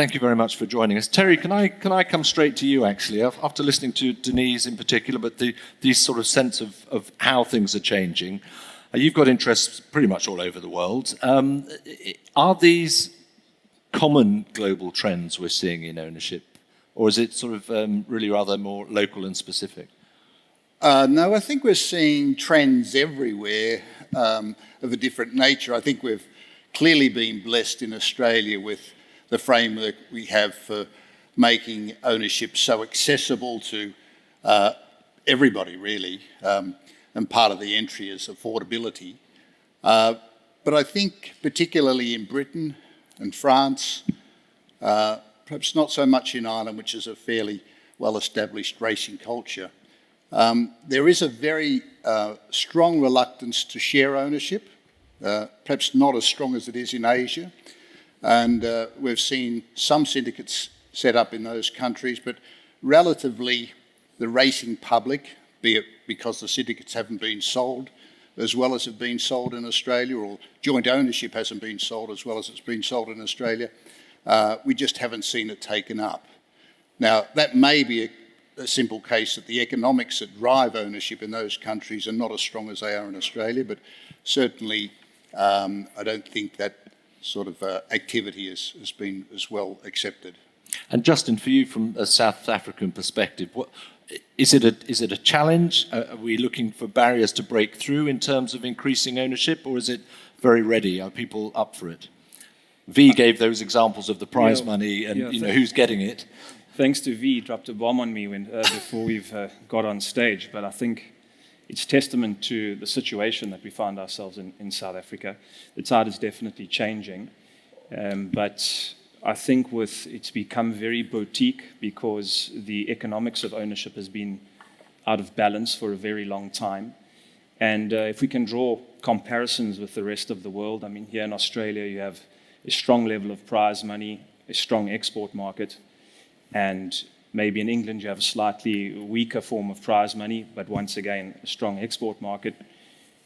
Thank you very much for joining us. Terry, can I come straight to you, actually, after listening to Denise in particular, but these sort of sense of how things are changing. You've got interests pretty much all over the world. Are these common global trends we're seeing in ownership, or is it sort of really rather more local and specific? No, I think we're seeing trends everywhere of a different nature. I think we've clearly been blessed in Australia with the framework we have for making ownership so accessible to everybody, really, and part of the entry is affordability. But I think particularly in Britain and France, perhaps not so much in Ireland, which is a fairly well-established racing culture, there is a very strong reluctance to share ownership, perhaps not as strong as it is in Asia. And we've seen some syndicates set up in those countries, but relatively the racing public, be it because the syndicates haven't been sold as well as have been sold in Australia, or joint ownership hasn't been sold as well as it's been sold in Australia, we just haven't seen it taken up. Now, that may be a simple case that the economics that drive ownership in those countries are not as strong as they are in Australia, but certainly I don't think that sort of activity has been as well accepted. And Justin, for you from a South African perspective, is it a challenge? Are we looking for barriers to break through in terms of increasing ownership, or is it very ready? Are people up for it? V gave those examples of the prize money and who's getting it. Thanks to V, dropped a bomb on me before we've got on stage, but I think it's testament to the situation that we find ourselves in South Africa. The tide is definitely changing, but I think it's become very boutique because the economics of ownership has been out of balance for a very long time. And if we can draw comparisons with the rest of the world, I mean, here in Australia you have a strong level of prize money, a strong export market, and maybe in England you have a slightly weaker form of prize money, but once again, a strong export market.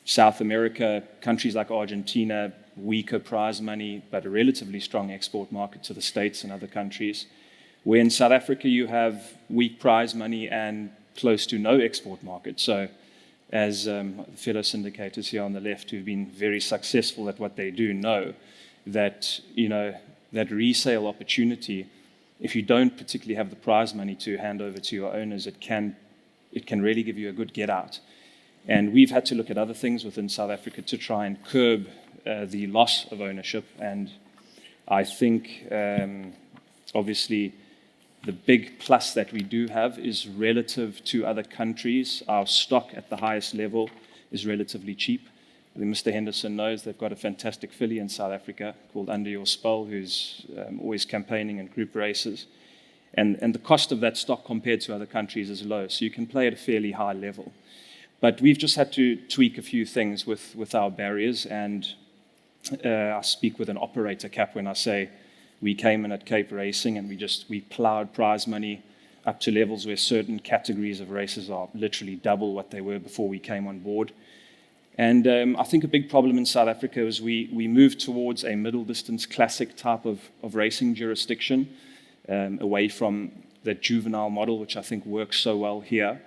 South America, countries like Argentina, weaker prize money, but a relatively strong export market to the States and other countries. Where in South Africa you have weak prize money and close to no export market. So as fellow syndicators here on the left who've been very successful at what they do know that, that resale opportunity, if you don't particularly have the prize money to hand over to your owners, it can really give you a good get out. And we've had to look at other things within South Africa to try and curb the loss of ownership. And I think, obviously, the big plus that we do have is relative to other countries. Our stock at the highest level is relatively cheap. I think Mr. Henderson knows they've got a fantastic filly in South Africa called Under Your Spell, who's always campaigning in group races. And the cost of that stock compared to other countries is low, so you can play at a fairly high level. But we've just had to tweak a few things with our barriers, and I speak with an operator cap when I say we came in at Cape Racing and we ploughed prize money up to levels where certain categories of races are literally double what they were before we came on board. And I think a big problem in South Africa is we moved towards a middle distance classic type of racing jurisdiction, away from the juvenile model, which I think works so well here.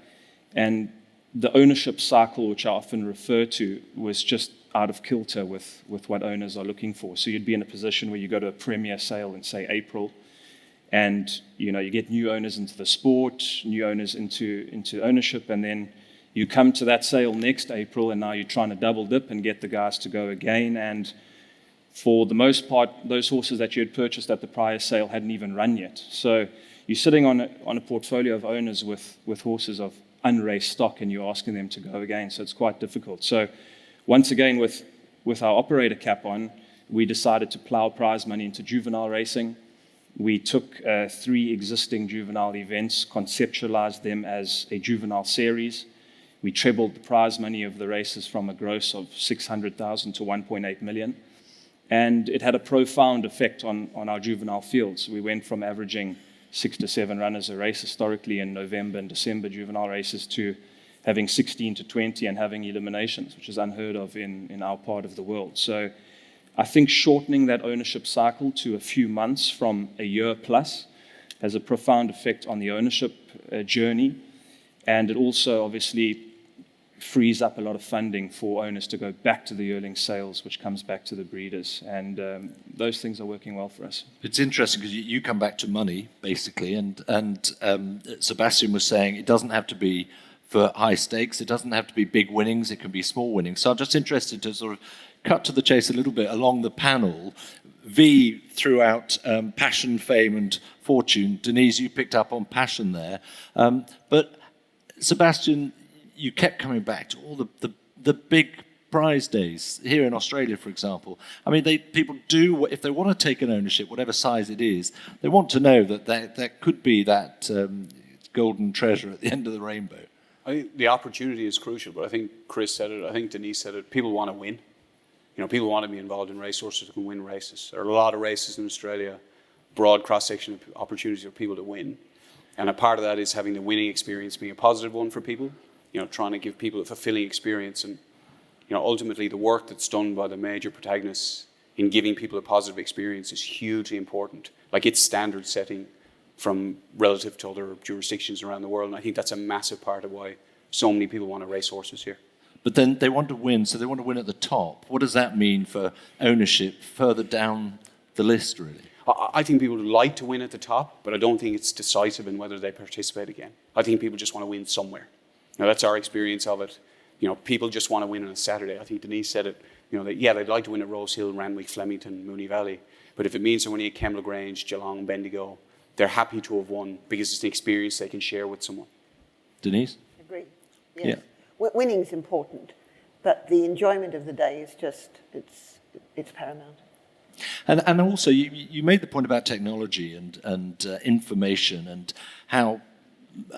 And the ownership cycle, which I often refer to, was just out of kilter with what owners are looking for. So you'd be in a position where you go to a premier sale in, say, April, and you get new owners into the sport, new owners into ownership, and then you come to that sale next April, and now you're trying to double dip and get the guys to go again. And for the most part, those horses that you had purchased at the prior sale hadn't even run yet. So you're sitting on a portfolio of owners with horses of unraced stock, and you're asking them to go again. So it's quite difficult. So once again, with our operator cap on, we decided to plow prize money into juvenile racing. We took 3 existing juvenile events, conceptualized them as a juvenile series. We trebled the prize money of the races from a gross of 600,000 to 1.8 million. And it had a profound effect on our juvenile fields. We went from averaging 6 to 7 runners a race historically in November and December juvenile races to having 16 to 20 and having eliminations, which is unheard of in our part of the world. So I think shortening that ownership cycle to a few months from a year plus has a profound effect on the ownership journey. And it also obviously frees up a lot of funding for owners to go back to the yearling sales, which comes back to the breeders. And those things are working well for us. It's interesting because you come back to money, basically, and Sebastian was saying it doesn't have to be for high stakes, it doesn't have to be big winnings, it can be small winnings. So I'm just interested to sort of cut to the chase a little bit along the panel. V threw out passion, fame, and fortune. Denise, you picked up on passion there. But Sebastian, you kept coming back to all the big prize days here in Australia, for example. I mean, people do, if they want to take an ownership, whatever size it is, they want to know that there could be that golden treasure at the end of the rainbow. I think the opportunity is crucial, but I think Chris said it, I think Denise said it, people want to win. You know, people want to be involved in racehorses who can win races. There are a lot of races in Australia, broad cross-section of opportunities for people to win. And a part of that is having the winning experience being a positive one for people, you know, trying to give people a fulfilling experience. And, you know, ultimately the work that's done by the major protagonists in giving people a positive experience is hugely important. Like, it's standard setting from relative to other jurisdictions around the world. And I think that's a massive part of why so many people want to race horses here. But then they want to win, so they want to win at the top. What does that mean for ownership further down the list, really? I think people would like to win at the top, but I don't think it's decisive in whether they participate again. I think people just want to win somewhere. Now, that's our experience of it. You know, people just want to win on a Saturday. I think Denise said it, you know, that, yeah, they'd like to win at Rose Hill, Randwick, Flemington, Moonee Valley. But if it means they're winning at Kembla Grange, Geelong, Bendigo, they're happy to have won because it's an experience they can share with someone. Denise? Agree. Yes. Yeah. Winning is important, but the enjoyment of the day is just, it's paramount. And also, you made the point about technology and information and how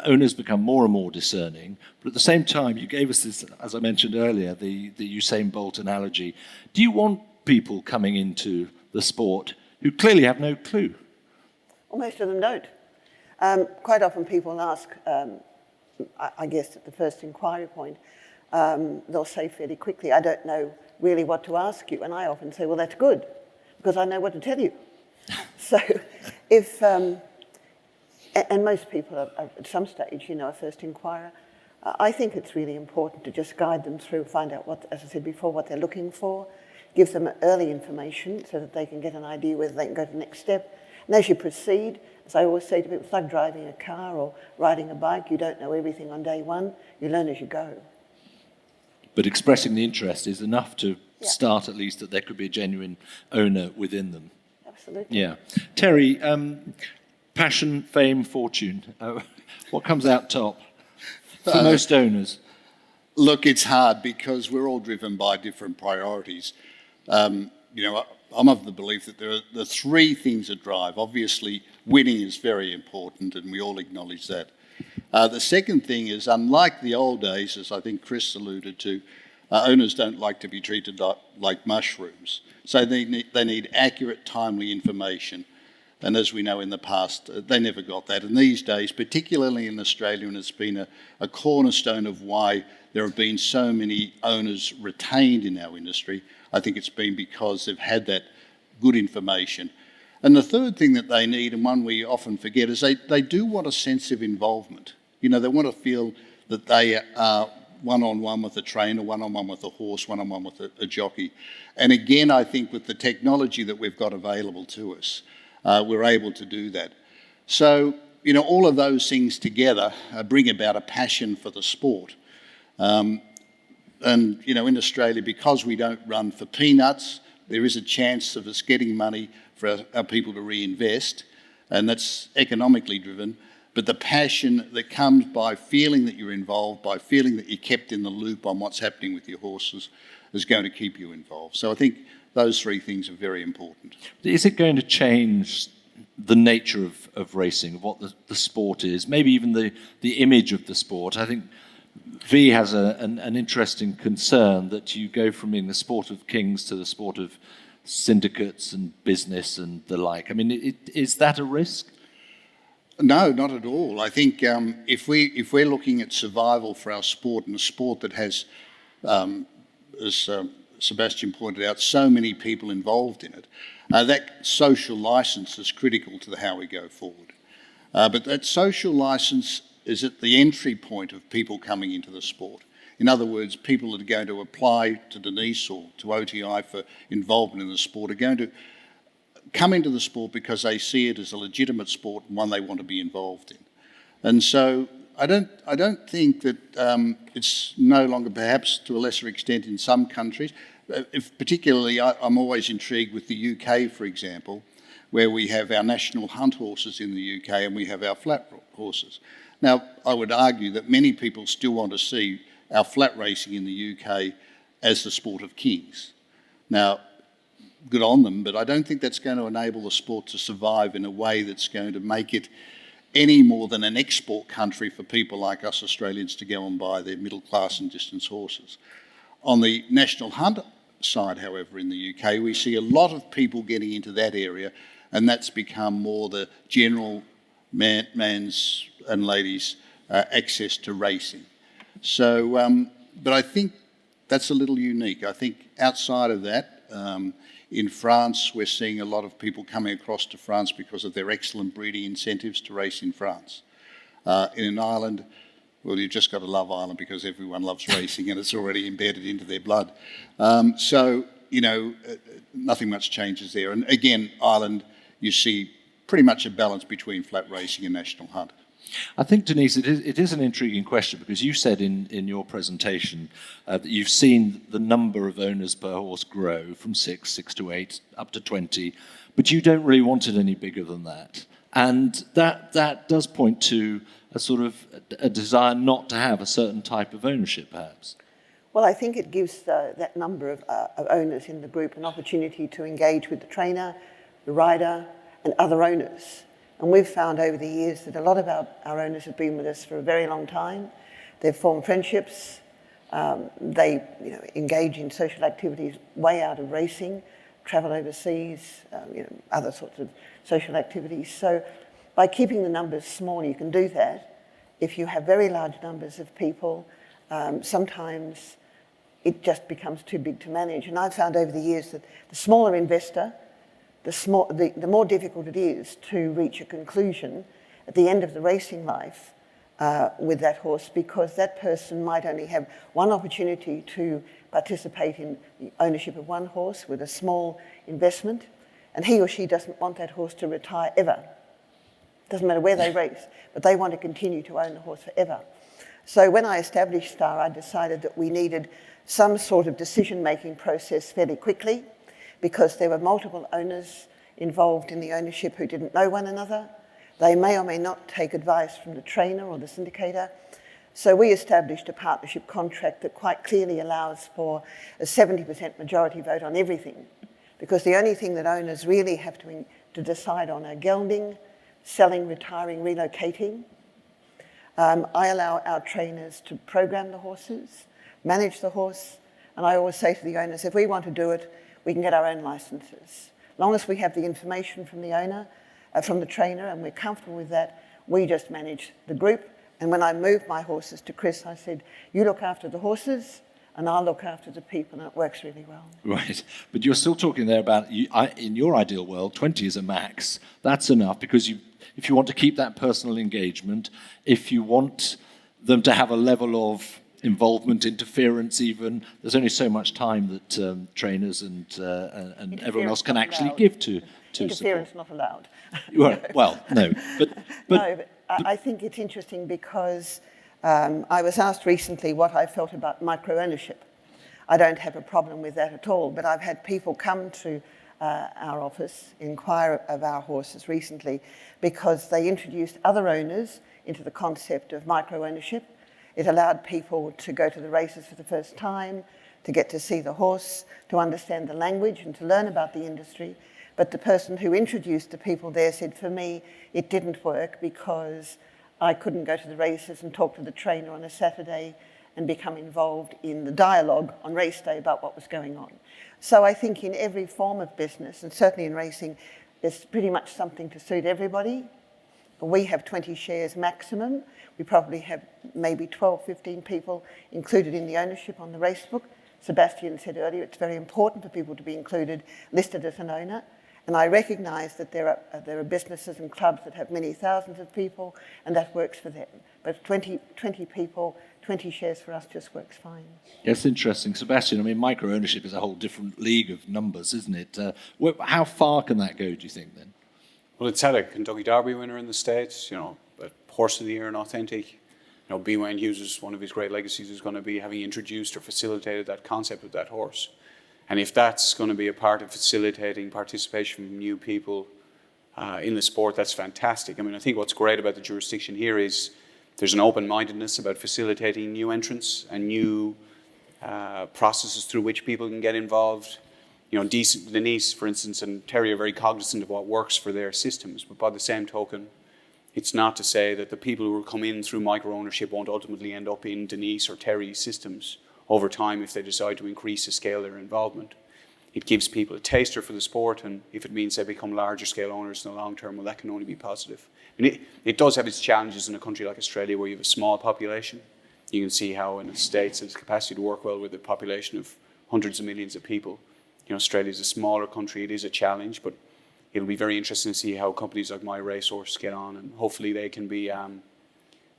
owners become more and more discerning. But at the same time, you gave us this, as I mentioned earlier, the Usain Bolt analogy. Do you want people coming into the sport who clearly have no clue? Well, most of them don't. Quite often people ask, I guess at the first inquiry point, they'll say fairly quickly, I don't know really what to ask you. And I often say, well, that's good, because I know what to tell you. So if, and most people are at some stage, you know, a first inquirer, I think it's really important to just guide them through, find out what, as I said before, what they're looking for, give them early information so that they can get an idea whether they can go to the next step. And as you proceed, as I always say to people, it's like driving a car or riding a bike. You don't know everything on day one. You learn as you go. But expressing the interest is enough to start, at least, that there could be a genuine owner within them. Absolutely. Yeah. Terry, passion, fame, fortune. What comes out top for most owners? Look, it's hard because we're all driven by different priorities. You know, I'm of the belief that there are the three things that drive. Obviously, winning is very important, and we all acknowledge that. The second thing is, unlike the old days, as I think Chris alluded to, owners don't like to be treated like mushrooms. So they need accurate, timely information. And as we know in the past, they never got that. And these days, particularly in Australia, and it's been a cornerstone of why there have been so many owners retained in our industry, I think it's been because they've had that good information. And the third thing that they need, and one we often forget, is they do want a sense of involvement. You know, they want to feel that they are one-on-one with a trainer, one-on-one with a horse, one-on-one with a jockey. And again, I think with the technology that we've got available to us, we're able to do that. So, you know, all of those things together bring about a passion for the sport. And, you know, in Australia, because we don't run for peanuts, there is a chance of us getting money for our people to reinvest, and that's economically driven. But the passion that comes by feeling that you're involved, by feeling that you're kept in the loop on what's happening with your horses, is going to keep you involved. So I think those three things are very important. Is it going to change the nature of racing, of what the sport is, maybe even the image of the sport? I think V has an interesting concern that you go from being the sport of kings to the sport of syndicates and business and the like. I mean, is that a risk? No, not at all. I think if we're looking at survival for our sport, and a sport that has, as Sebastian pointed out, so many people involved in it. That social licence is critical to how we go forward. But that social licence is at the entry point of people coming into the sport. In other words, people that are going to apply to Denise or to OTI for involvement in the sport are going to come into the sport because they see it as a legitimate sport and one they want to be involved in. And so I don't think that it's no longer, perhaps to a lesser extent in some countries, particularly I'm always intrigued with the UK, for example, where we have our national hunt horses in the UK and we have our flat horses. Now, I would argue that many people still want to see our flat racing in the UK as the sport of kings. Now, good on them, but I don't think that's going to enable the sport to survive in a way that's going to make it any more than an export country for people like us Australians to go and buy their middle class and distance horses. On the national hunt side, however, in the UK, we see a lot of people getting into that area, and that's become more the general man's and ladies' access to racing. So, but I think that's a little unique. I think outside of that, in France, we're seeing a lot of people coming across to France because of their excellent breeding incentives to race in France. In Ireland, well, you've just got to love Ireland because everyone loves racing and it's already embedded into their blood. So, you know, nothing much changes there. And again, Ireland, you see pretty much a balance between flat racing and national hunt. I think, Denise, it is an intriguing question because you said in your presentation that you've seen the number of owners per horse grow from 6 to 8, up to 20, but you don't really want it any bigger than that. And that does point to a sort of a desire not to have a certain type of ownership, perhaps. Well, I think it gives that number of owners in the group an opportunity to engage with the trainer, the rider, and other owners. And we've found over the years that a lot of our owners have been with us for a very long time. They've formed friendships. They engage in social activities way out of racing, travel overseas, other sorts of social activities. So by keeping the numbers small, you can do that. If you have very large numbers of people, sometimes it just becomes too big to manage. And I've found over the years that the smaller investor, the more difficult it is to reach a conclusion at the end of the racing life with that horse, because that person might only have one opportunity to participate in the ownership of one horse with a small investment, and he or she doesn't want that horse to retire ever. Doesn't matter where they race, but they want to continue to own the horse forever. So when I established Star, I decided that we needed some sort of decision-making process fairly quickly, because there were multiple owners involved in the ownership who didn't know one another. They may or may not take advice from the trainer or the syndicator. So we established a partnership contract that quite clearly allows for a 70% majority vote on everything, because the only thing that owners really have to decide on are gelding, selling, retiring, relocating. I allow our trainers to program the horses, manage the horse, and I always say to the owners, if we want to do it, we can get our own licenses. As long as we have the information from the owner, from the trainer, and we're comfortable with that, we just manage the group. And when I moved my horses to Chris, I said, you look after the horses and I'll look after the people, and it works really well. Right, but you're still talking there about, in your ideal world, 20 is a max. That's enough, because if you want to keep that personal engagement, if you want them to have a level of involvement, interference even, there's only so much time that trainers and everyone else can actually give to Interference support. not allowed. Well, no, but No, but I think it's interesting because I was asked recently what I felt about micro-ownership. I don't have a problem with that at all, but I've had people come to our office, inquire of our horses recently, because they introduced other owners into the concept of micro-ownership. It allowed people to go to the races for the first time, to get to see the horse, to understand the language and to learn about the industry. But the person who introduced the people there said, for me, it didn't work because I couldn't go to the races and talk to the trainer on a Saturday and become involved in the dialogue on race day about what was going on. So I think in every form of business, and certainly in racing, there's pretty much something to suit everybody. We have 20 shares maximum. We probably have maybe 12, 15 people included in the ownership on the race book. Sebastian said earlier, it's very important for people to be included, listed as an owner. And I recognise that there are businesses and clubs that have many thousands of people, and that works for them. But 20 people, 20 shares for us just works fine. Yes, interesting. Sebastian, I mean, micro-ownership is a whole different league of numbers, isn't it? How far can that go, do you think, then? Well, it's had a Kentucky Derby winner in the States, a Horse of the Year and Authentic. B. Wayne Hughes, one of his great legacies is going to be having introduced or facilitated that concept of that horse. And if that's going to be a part of facilitating participation from new people in the sport, that's fantastic. I mean, I think what's great about the jurisdiction here is there's an open-mindedness about facilitating new entrants and new processes through which people can get involved. Denise, for instance, and Terry are very cognizant of what works for their systems, but by the same token, it's not to say that the people who will come in through micro-ownership won't ultimately end up in Denise or Terry's systems over time if they decide to increase the scale of their involvement. It gives people a taster for the sport, and if it means they become larger scale owners in the long term, well, that can only be positive. And it does have its challenges in a country like Australia where you have a small population. You can see how in the States it's capacity to work well with a population of hundreds of millions of people. Australia is a smaller country, it is a challenge, but it'll be very interesting to see how companies like My Racehorse get on, and hopefully they can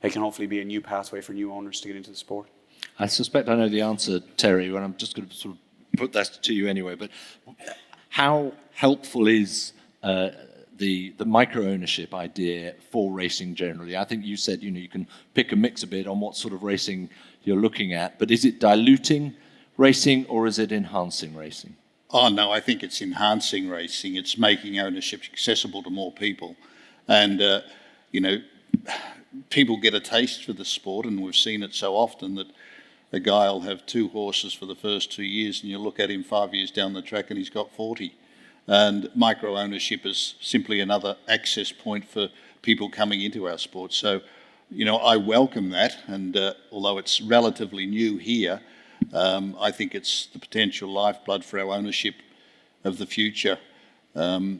hopefully be a new pathway for new owners to get into the sport. I suspect I know the answer, Terry, and I'm just going to sort of put that to you anyway, but how helpful is the micro-ownership idea for racing generally? I think you said, you can pick and mix a bit on what sort of racing you're looking at, but is it diluting racing or is it enhancing racing? Oh, no, I think it's enhancing racing. It's making ownership accessible to more people. And, people get a taste for the sport, and we've seen it so often that a guy will have 2 horses for the first 2 years, and you look at him 5 years down the track and he's got 40. And micro-ownership is simply another access point for people coming into our sport. So, I welcome that, and although it's relatively new here, I think it's the potential lifeblood for our ownership of the future. I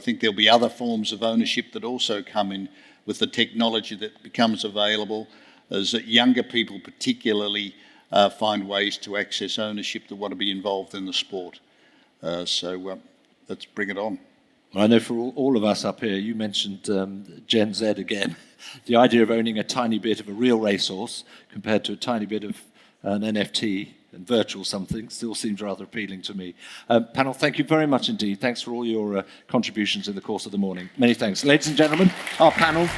think there'll be other forms of ownership that also come in with the technology that becomes available as younger people particularly find ways to access ownership that want to be involved in the sport. So let's bring it on. Well, I know for all of us up here, you mentioned Gen Z again. The idea of owning a tiny bit of a real racehorse compared to a tiny bit of an NFT and virtual something still seems rather appealing to me. Panel, thank you very much indeed. Thanks for all your contributions in the course of the morning. Many thanks. Ladies and gentlemen, our panel.